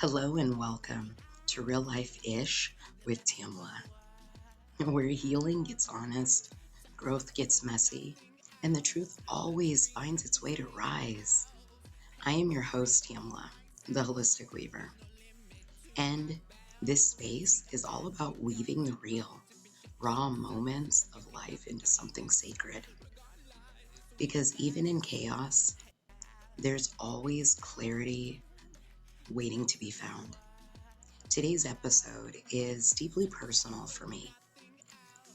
Hello and welcome to Real Life-ish with Tamela, where healing gets honest, growth gets messy, and the truth always finds its way to rise. I am your host, Tamela, the Holistic Weaver, and this space is all about weaving the real, raw moments of life into something sacred. Because even in chaos, there's always clarity waiting to be found. Today's episode is deeply personal for me.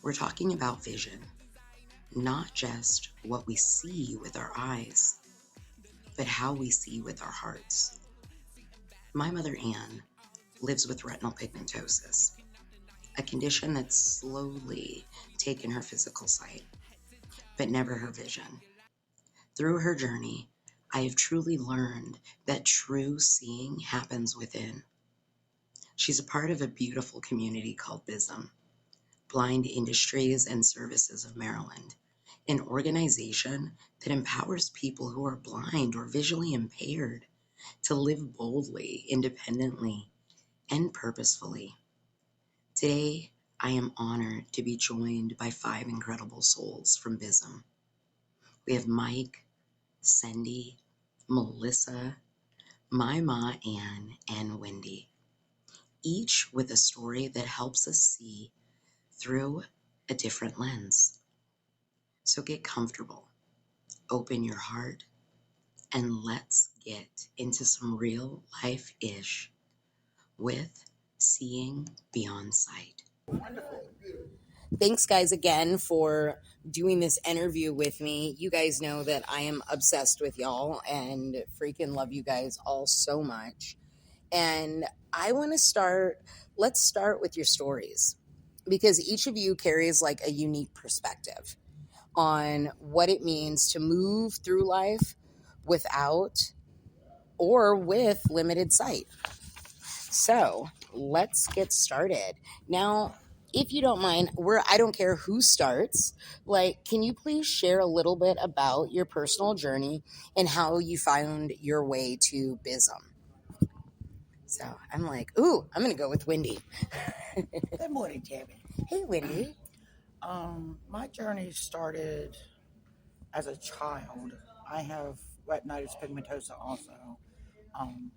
We're talking about vision, not just what we see with our eyes, but how we see with our hearts. My mother, Anne, lives with retinal pigmentosis, a condition that's slowly taken her physical sight, but never her vision. Through her journey, I have truly learned that true seeing happens within. She's a part of a beautiful community called BISM, Blind Industries and Services of Maryland, an organization that empowers people who are blind or visually impaired to live boldly, independently, and purposefully. Today, I am honored to be joined by 5 incredible souls from BISM. We have Mike, Cindy, Melissa, my Ma Ann, and Wendy, each with a story that helps us see through a different lens. So get comfortable, open your heart, and let's get into some real life-ish with Seeing Beyond Sight. Thanks, guys, again for doing this interview with me. You guys know that I am obsessed with y'all and freaking love you guys all so much. And I want to let's start with your stories, because each of you carries like a unique perspective on what it means to move through life without or with limited sight. So let's get started. Now, if you don't mind, I don't care who starts. Like, can you please share a little bit about your personal journey and how you found your way to BISM? So I'm like, ooh, I'm going to go with Wendy. Good morning, Tammy. Hey, Wendy. My journey started as a child. I have retinitis pigmentosa also. Um,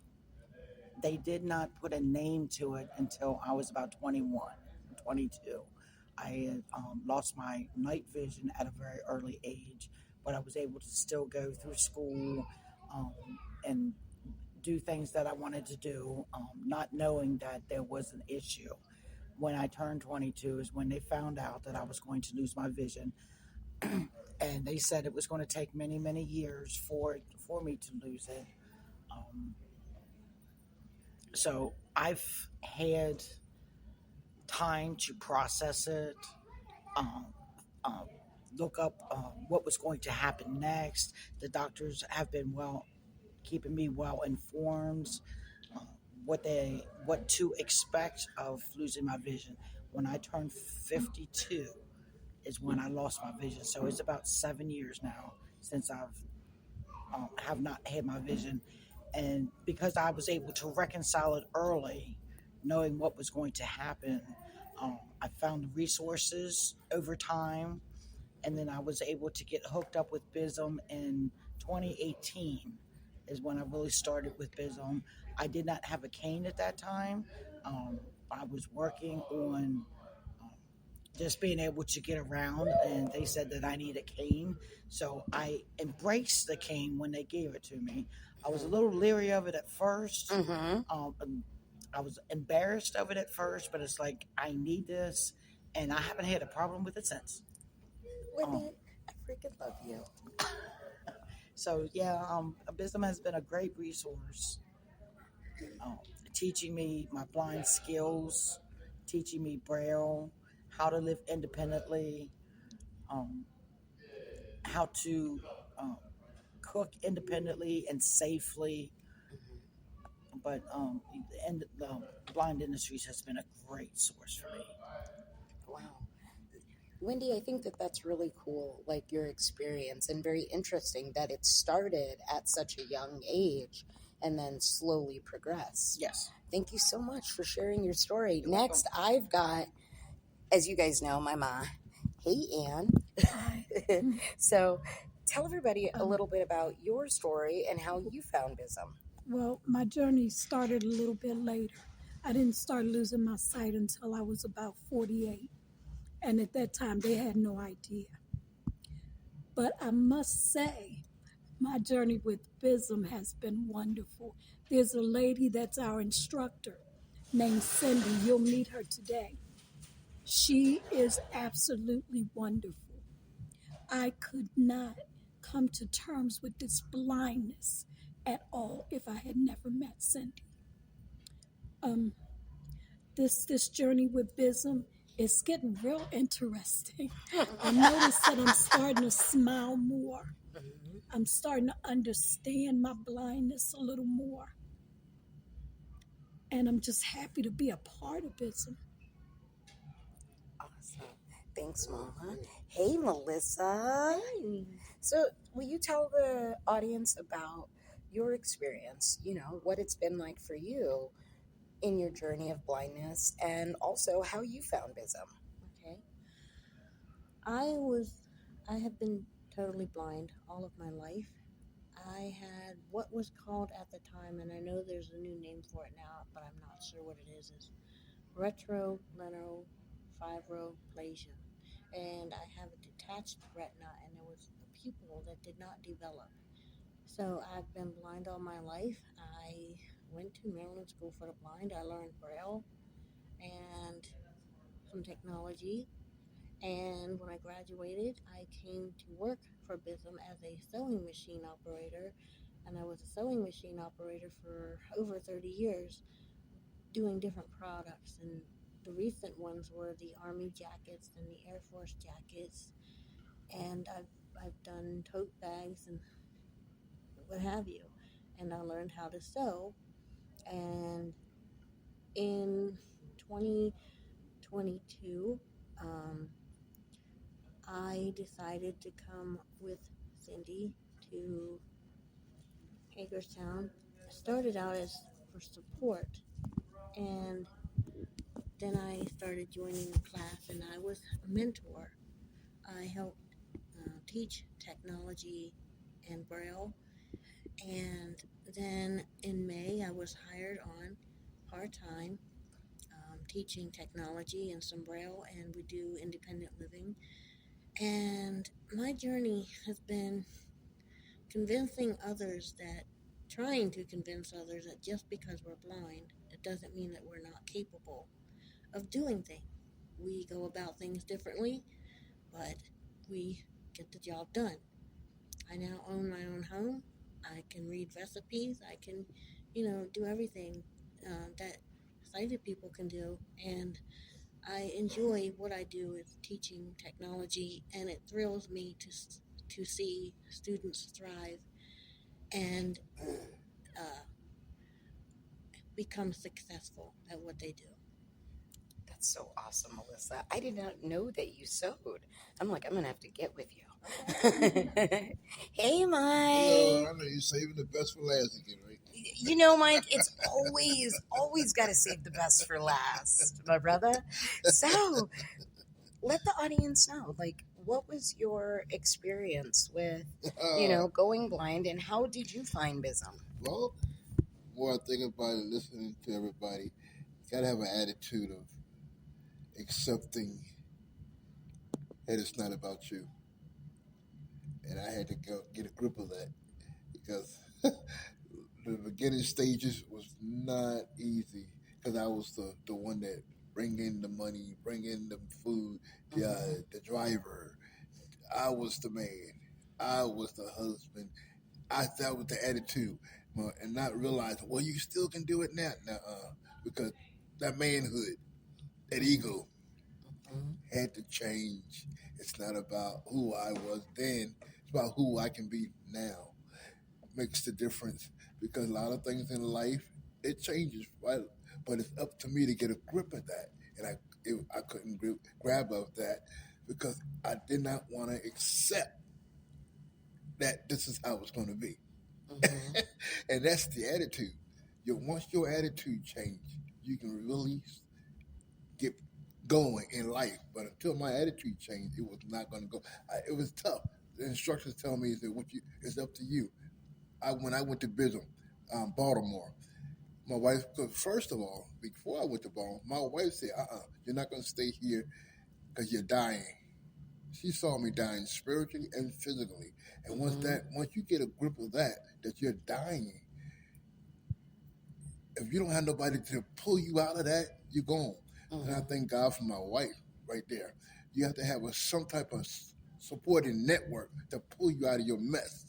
they did not put a name to it until I was about 21, 22. I had lost my night vision at a very early age, but I was able to still go through school um, and do things that I wanted to do, not knowing that there was an issue. When I turned 22 is when they found out that I was going to lose my vision. And they said it was going to take many, many years for me to lose it. Um, so I've had time to process it, um, um, look up what was going to happen next. The doctors have been keeping me well informed, uh, what to expect of losing my vision. When I turned 52 is when I lost my vision. So it's about 7 years now since have not had my vision, and because I was able to reconcile it early, knowing what was going to happen, I found the resources over time, and then I was able to get hooked up with BISM in 2018 is when I really started with BISM. I did not have a cane at that time. I was working on just being able to get around, and they said that I need a cane. So I embraced the cane when they gave it to me. I was a little leery of it at first. I was embarrassed of it at first, but it's like, I need this, and I haven't had a problem with it since. Wendy, I freaking love you. So yeah, BISM has been a great resource, um, teaching me my blind skills, teaching me Braille, how to live independently, um, how to um, cook independently and safely. But the blind industries has been a great source for me. Wow. Wendy, I think that that's really cool, like your experience, and very interesting that it started at such a young age and then slowly progress. Yes. Thank you so much for sharing your story. You're Next, welcome. I've got, as you guys know, my ma. Hey, Ann. Hi. So, tell everybody a Um, little bit about your story and how you found BISM. well, my journey started a little bit later. I didn't start losing my sight until I was about 48. And at that time, they had no idea. But I must say, my journey with BISM has been wonderful. There's a lady that's our instructor named Cindy. You'll meet her today. She is absolutely wonderful. I could not come to terms with this blindness at all if I had never met Cindy. Um, this journey with BISM is getting real interesting. I noticed that I'm starting to smile more. I'm starting to understand my blindness a little more. And I'm just happy to be a part of BISM. Awesome. Thanks, Mama. Hey, Melissa. Hey. So, will you tell the audience about your experience? What it's been like for you in your journey of blindness and also how you found BISM. Okay. I have been totally blind all of my life. I had what was called at the time, and I know there's a new name for it now, but I'm not sure what it is retrolenal fibroplasia. And I have a detached retina, and there was a pupil that did not develop. So I've been blind all my life. I went to Maryland School for the Blind. I learned Braille and some technology. And when I graduated, I came to work for BISM as a sewing machine operator. And I was a sewing machine operator for over 30 years doing different products. And the recent ones were the Army jackets and the Air Force jackets. And I've done tote bags and what have you. And I learned how to sew. And in 2022, I decided to come with Cindy to Hagerstown. I started out as for support, and then I started joining the class, and I was a mentor. I helped teach technology and Braille, and then in May I was hired on part-time teaching technology and some Braille, and we do independent living. And my journey has been trying to convince others that just because we're blind, it doesn't mean that we're not capable of doing things. We go about things differently, but we get the job done. I now own my own home. I can read recipes. I can, do everything that sighted people can do. And I enjoy what I do with teaching technology, and it thrills me to see students thrive and uh, become successful at what they do. That's so awesome, Melissa. I did not know that you sewed. I'm like, I'm going to have to get with you. Hey, Mike. Hello, I know you're saving the best for last again, right? Mike, it's always got to save the best for last, my brother. So, let the audience know, what was your experience with, going blind, and how did you find BISM? Well, the more I think about it, listening to everybody, you gotta have an attitude of accepting that it's not about you. And I had to go get a grip of that because the beginning stages was not easy because I was the one that bring in the money, bring in the food, the driver. I was the man. I was the husband. That was the attitude, and not realizing, well, you still can do it now, because that manhood, that ego, had to change. It's not about who I was then; it's about who I can be now. Makes the difference because a lot of things in life it changes, right? But it's up to me to get a grip of that, and I couldn't grab of that because I did not want to accept that this is how it's going to be. Mm-hmm. And that's the attitude. Once your attitude change, you can really get going in life. But until my attitude changed, it was not going to go. It was tough. The instructors tell me is that it's up to you. When I went to BISM, Baltimore, my wife. Cause first of all, before I went to Baltimore, my wife said, you're not going to stay here because you're dying." She saw me dying spiritually and physically. And Mm-hmm. once you get a grip of that you're dying, if you don't have nobody to pull you out of that, you're gone. And I Mm-hmm. thank God for my wife right there. You have to have some type of supporting network to pull you out of your mess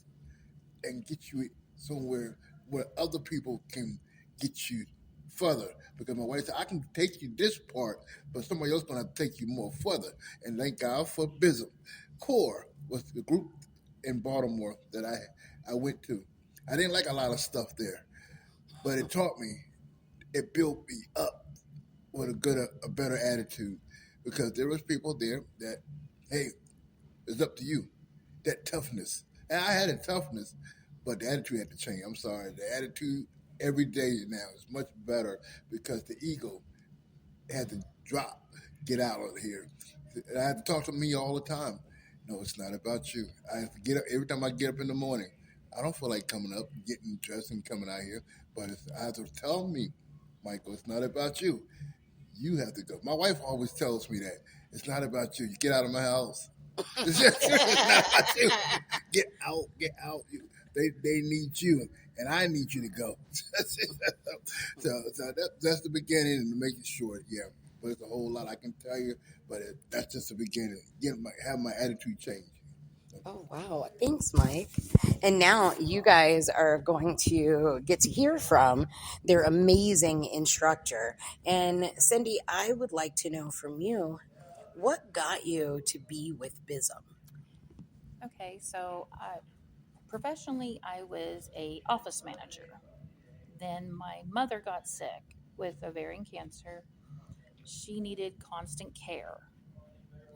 and get you somewhere where other people can get you further. Because my wife said, I can take you this part, but somebody else gonna take you more further. And thank God for BISM. Core was the group in Baltimore that I went to. I didn't like a lot of stuff there, but it taught me, it built me up with a better attitude. Because there was people there that, hey, it's up to you. That toughness. And I had a toughness, but the attitude had to change. I'm sorry. The attitude every day now is much better because the ego had to drop, get out of here. And I had to talk to me all the time. No, it's not about you. I have to get up every time I get up in the morning. I don't feel like coming up, getting dressed, and coming out here. But I have to tell me, Michael, it's not about you. You have to go. My wife always tells me that it's not about you. You get out of my house. It's not about you. Get out, get out. They need you, and I need you to go. That's the beginning, and to make it short, yeah. But it's a whole lot I can tell you, but that's just the beginning. Have my attitude change. Oh, wow. Thanks, Mike. And now you guys are going to get to hear from their amazing instructor. And Cindy, I would like to know from you what got you to be with BISM? Okay, so professionally, I was a office manager. Then my mother got sick with ovarian cancer. She needed constant care,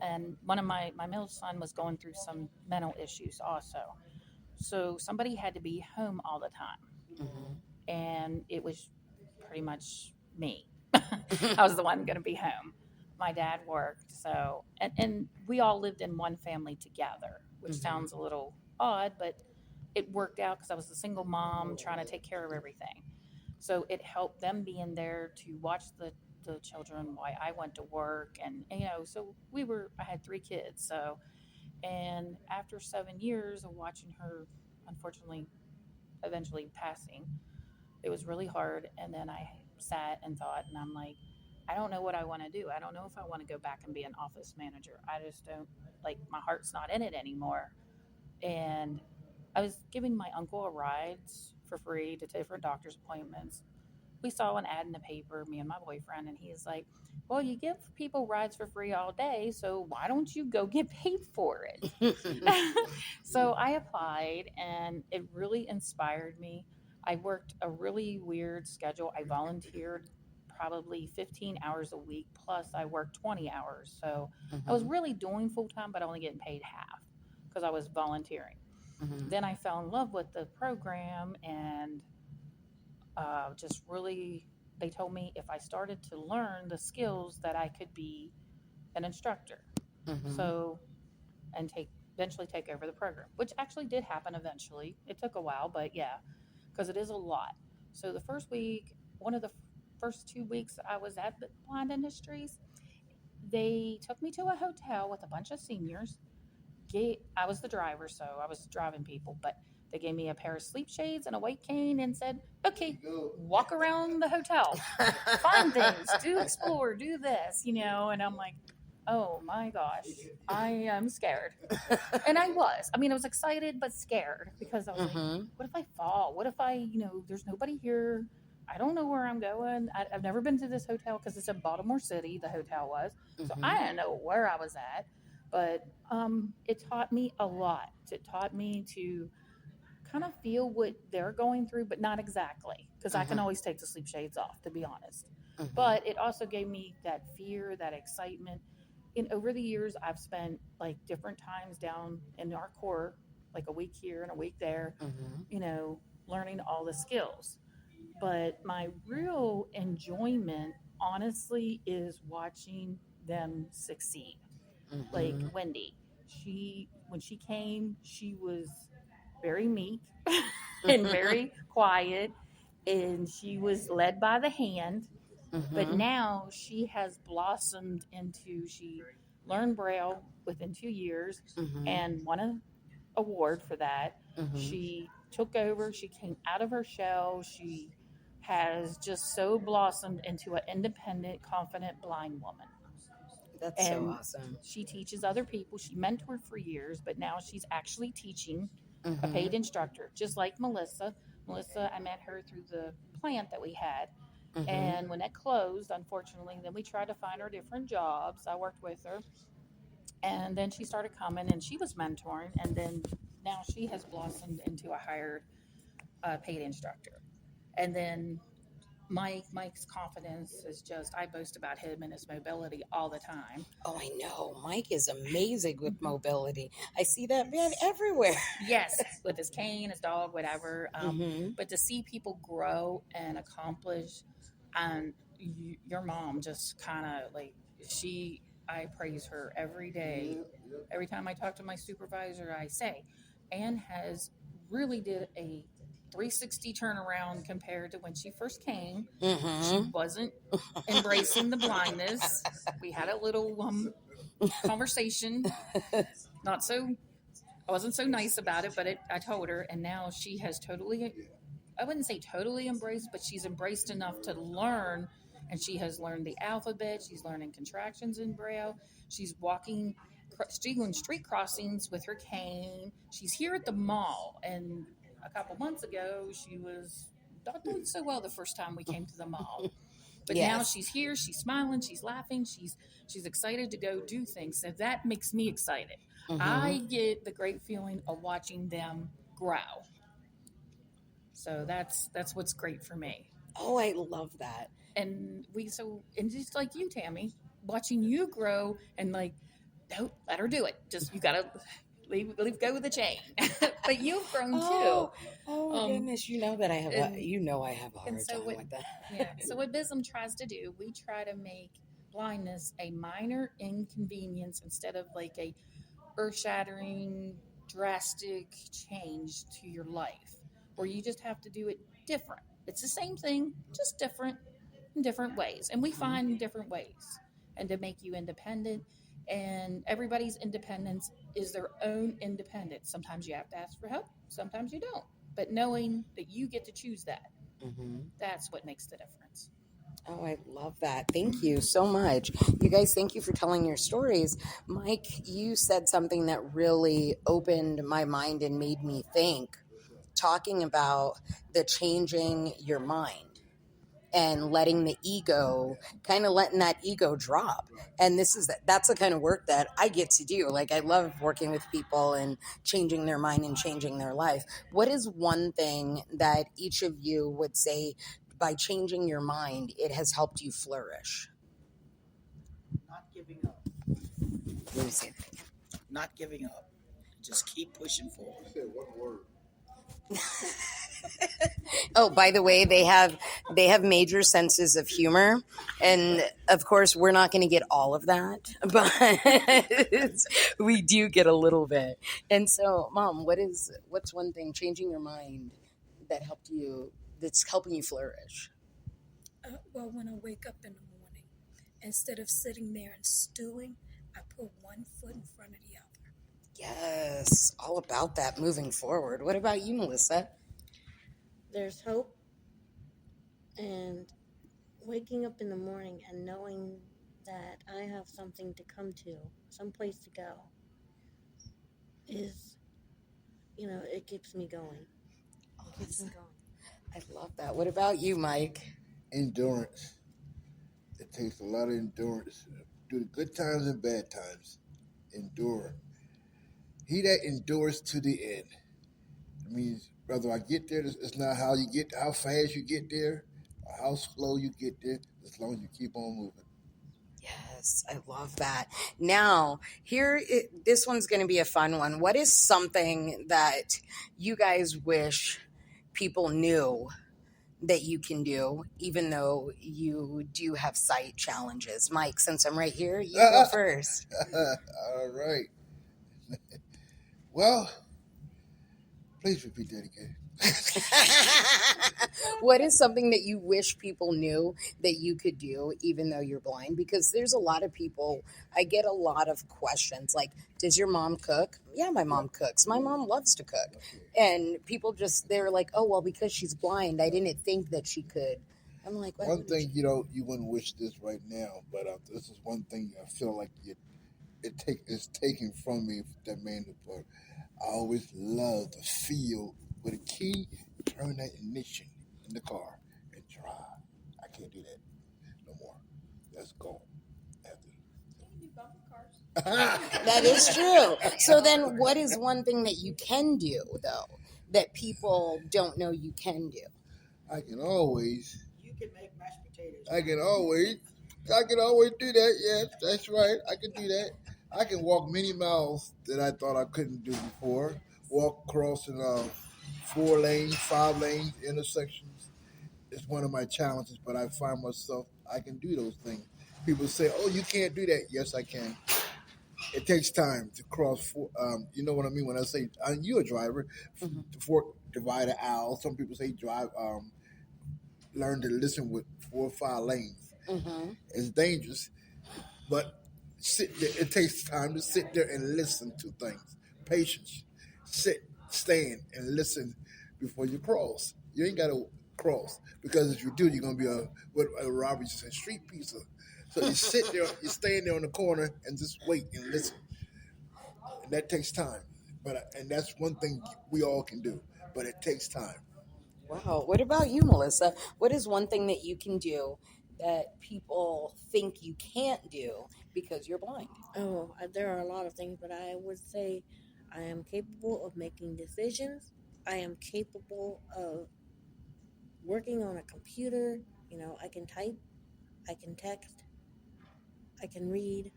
and one of my middle son was going through some mental issues also. So somebody had to be home all the time, Mm-hmm. and it was pretty much me. I was the one going to be home. My dad worked, so and we all lived in one family together, which Mm-hmm. sounds a little odd, but it worked out because I was a single mom trying to take care of everything. So it helped them being there to watch the children while I went to work, and so I had 3 kids. So, and after 7 years of watching her, unfortunately, eventually passing, it was really hard. And then I sat and thought, and I'm like, I don't know what I want to do. I don't know if I want to go back and be an office manager. I just don't, like, my heart's not in it anymore. And I was giving my uncle a ride for free to different doctor's appointments. We saw an ad in the paper, me and my boyfriend, and he's like, well, you give people rides for free all day, so why don't you go get paid for it? So I applied, and it really inspired me. I worked a really weird schedule. I volunteered probably 15 hours a week, plus I worked 20 hours. So I was Mm-hmm. really doing full time, but only getting paid half because I was volunteering. Mm-hmm. Then I fell in love with the program, and just really, they told me if I started to learn the skills that I could be an instructor. Mm-hmm. So, and eventually take over the program, which actually did happen eventually. It took a while, but yeah, because it is a lot. So the first week, one of the first 2 weeks I was at the Blind Industries, they took me to a hotel with a bunch of seniors. I was the driver, so I was driving people, but they gave me a pair of sleep shades and a weight cane and said, There okay, you go. walk around the hotel, find things, do explore, do this. And I'm like, oh my gosh, I am scared. And I was. I mean, I was excited, but scared because I was like, Mm-hmm. what if I fall? What if there's nobody here? I don't know where I'm going. I've never been to this hotel because it's in Baltimore City, the hotel was. So Mm-hmm. I didn't know where I was at. But it taught me a lot. It taught me to kind of feel what they're going through, but not exactly, because I can Mm-hmm. always take the sleep shades off, to be honest. Mm-hmm. But it also gave me that fear, that excitement. And over the years, I've spent like different times down in our core, like a week here and a week there, Mm-hmm. you know, learning all the skills. But my real enjoyment, honestly, is watching them succeed. Like Mm-hmm. Wendy, when she came, she was very meek and very quiet, and she was led by the hand. But Mm-hmm. now she has blossomed into, she learned Braille within 2 years Mm-hmm. and won an award for that. Mm-hmm. She took over, she came out of her shell. She has just so blossomed into an independent, confident blind woman. That's so And awesome. she teaches other people. She mentored for years, but now she's actually teaching, a Mm-hmm. paid instructor, just like Melissa. Melissa, I met her through the plant that we had. Mm-hmm. And when that closed, unfortunately, then we tried to find her different jobs. I worked with her. And then she started coming and she was mentoring. And then now she has blossomed into a hired paid instructor. And then Mike's confidence is just, I boast about him and his mobility all the time. Oh, I know. Mike is amazing with mobility. I see that man everywhere. Yes, with his cane, his dog, whatever. Mm-hmm. But to see people grow and accomplish, and your mom just kind of like, I praise her every day. Every time I talk to my supervisor, I say, Anne has really did a 360 turnaround compared to when she first came. She Mm-hmm. wasn't embracing the blindness. We had a little conversation, not so, I wasn't so nice about it, but I told her, and now she has totally, I wouldn't say totally embraced, but she's embraced enough to learn. And she has learned the alphabet. She's learning contractions in Braille. She's she's doing street crossings with her cane. She's here at the mall. And a couple months ago, she was not doing so well the first time we came to the mall. But now Yes. she's here, she's smiling, she's laughing, she's excited to go do things. So that makes me excited. Mm-hmm. I get the great feeling of watching them grow. So that's what's great for me. Oh, I love that. And just like you, Tammy, watching you grow and like, don't let her do it. Just you gotta leave go with the chain. But you've grown too. Oh Um, goodness! You know that I have and I have a hard time with that. yeah. So what BISM tries to do, we try to make blindness a minor inconvenience instead of like a earth-shattering, drastic change to your life, where you just have to do it different. It's the same thing, just different in different ways, and we find different ways, and to make you independent. And everybody's independence is their own independence. Sometimes you have to ask for help, sometimes you don't. But knowing that you get to choose that, Mm-hmm. that's what makes the difference. Oh, I love that. Thank you so much. You guys, thank you for telling your stories. Mike, you said something that really opened my mind and made me think, talking about the changing your mind and letting the ego, kind of letting that ego drop. And that's the kind of work that I get to do. Like, I love working with people and changing their mind and changing their life. What is one thing that each of you would say, by changing your mind, it has helped you flourish? Not giving up. Let me see. Not giving up. Just keep pushing forward. You said one word. Oh, by the way, they have major senses of humor, and of course, we're not going to get all of that, but we do get a little bit. And so, Mom, what's one thing changing your mind that's helping you flourish? Well, when I wake up in the morning, instead of sitting there and stewing, I put one foot in front of the other. Yes, all about that moving forward. What about you, Melissa? There's hope, and waking up in the morning and knowing that I have something to come to, some place to go, is, it keeps me going. It keeps me going. I love that. What about you, Mike? Endurance. It takes a lot of endurance. Through the good times and bad times. Endure. He that endures to the end. It means whether I get there, it's not how fast you get there, or how slow you get there, as long as you keep on moving. Yes, I love that. Now, this one's going to be a fun one. What is something that you guys wish people knew that you can do, even though you do have sight challenges? Mike, since I'm right here, you go first. All right. Well, please repeat that again. What is something that you wish people knew that you could do even though you're blind? Because there's a lot of people, I get a lot of questions like, does your mom cook? Yeah, my mom cooks. My mom loves to cook. And people they're like, oh, well, because she's blind, I didn't think that she could. I'm like, one thing you wouldn't wish this right now, but this is one thing I feel like it's taken from me, that man. But I always love the feel with a key, turn that ignition in the car and drive. I can't do that no more. That's gone. That is true. So then what is one thing that you can do, though, that people don't know you can do? I can always. You can make mashed potatoes. I can always do that. Yes, that's right. I can do that. I can walk many miles that I thought I couldn't do before. Walk across in 4 lanes, 5 lanes, intersections. It's one of my challenges, but I find myself I can do those things. People say, "Oh, you can't do that." Yes, I can. It takes time to cross. You know what I mean when I say you're a driver. The fork divider aisle. Some people say drive. Learn to listen with 4 or 5 lanes. Mm-hmm. It's dangerous, but it takes time to sit there and listen to things. Patience. Stand, and listen before you cross. You ain't got to cross because if you do, you're gonna be what Robert said, street pizza. So you sit there, you stand there on the corner and just wait and listen, and that takes time. And that's one thing we all can do, but it takes time. Wow. What about you, Melissa? What is one thing that you can do that people think you can't do because you're blind? Oh, there are a lot of things, but I would say I am capable of making decisions. I am capable of working on a computer. I can type, I can text, I can read,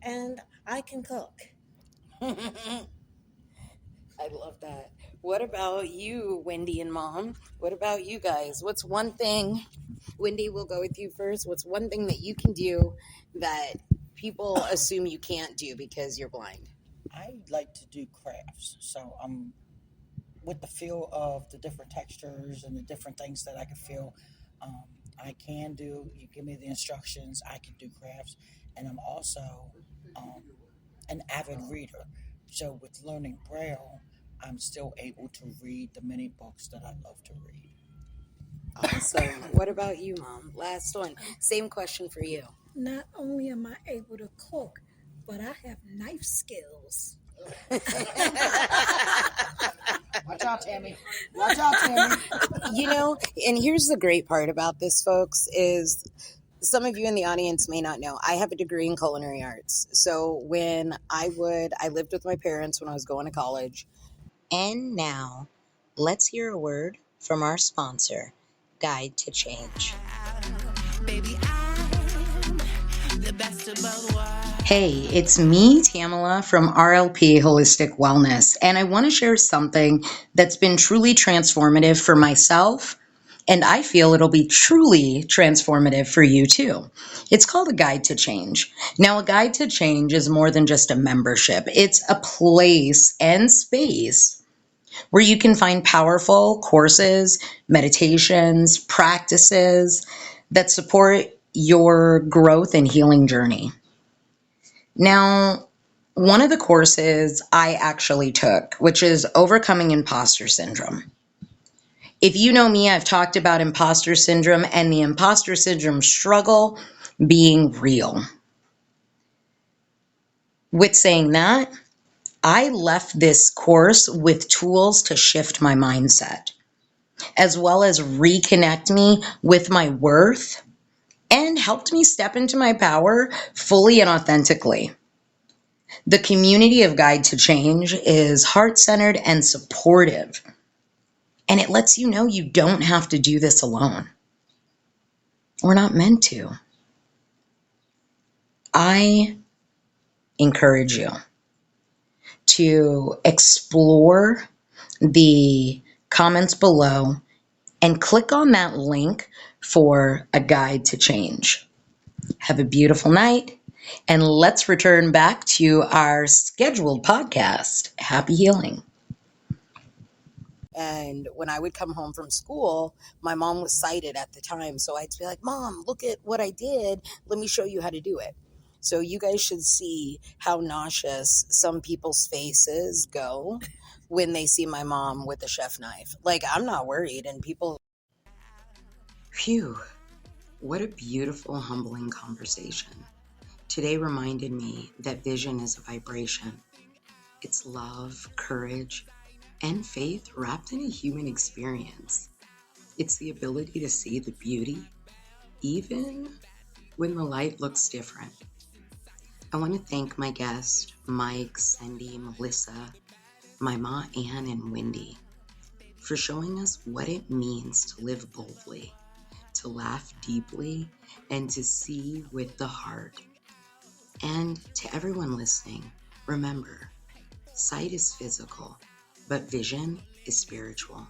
and I can cook. I love that. What about you, Wendy and Mom? What about you guys? What's one thing, Wendy, we'll go with you first. What's one thing that you can do that people assume you can't do because you're blind? I like to do crafts, so I'm with the feel of the different textures and the different things that I can feel. Um, I can do. You give me the instructions, I can do crafts, and I'm also um, an avid reader. So with learning Braille, I'm still able to read the many books that I love to read. Awesome. What about you, Mom? Last one. Same question for you. Not only am I able to cook, but I have knife skills. Watch out, Tammy. Watch out, Tammy. And here's the great part about this, folks, is some of you in the audience may not know, I have a degree in culinary arts. So when I lived with my parents when I was going to college. And now, let's hear a word from our sponsor, Guide to Change. Hey, it's me, Tamela from RLP Holistic Wellness, and I want to share something that's been truly transformative for myself, and I feel it'll be truly transformative for you too. It's called a Guide to Change. Now, a Guide to Change is more than just a membership. It's a place and space where you can find powerful courses, meditations, practices that support your growth and healing journey. Now, one of the courses I actually took, which is Overcoming Imposter Syndrome. If you know me, I've talked about imposter syndrome and the imposter syndrome struggle being real. With saying that, I left this course with tools to shift my mindset, as well as reconnect me with my worth and helped me step into my power fully and authentically. The community of Guide to Change is heart-centered and supportive, and it lets you know you don't have to do this alone. We're not meant to. I encourage you to explore the comments below, and click on that link for a guide to change. Have a beautiful night, and let's return back to our scheduled podcast. Happy healing. And when I would come home from school, my mom was sighted at the time. So I'd be like, Mom, look at what I did. Let me show you how to do it. So you guys should see how nauseous some people's faces go when they see my mom with a chef knife. Like, I'm not worried. And people. Phew, what a beautiful, humbling conversation. Today reminded me that vision is a vibration. It's love, courage, and faith wrapped in a human experience. It's the ability to see the beauty, even when the light looks different. I want to thank my guests, Mike, Cindy, Melissa, my Ma Ann, and Wendy, for showing us what it means to live boldly, to laugh deeply, and to see with the heart. And to everyone listening, remember, sight is physical, but vision is spiritual.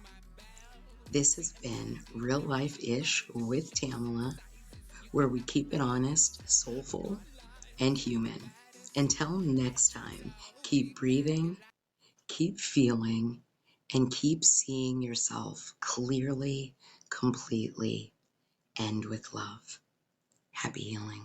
This has been Real Life-ish with Tamela, where we keep it honest, soulful, and human. Until next time, keep breathing, keep feeling, and keep seeing yourself clearly, completely, and with love. Happy healing.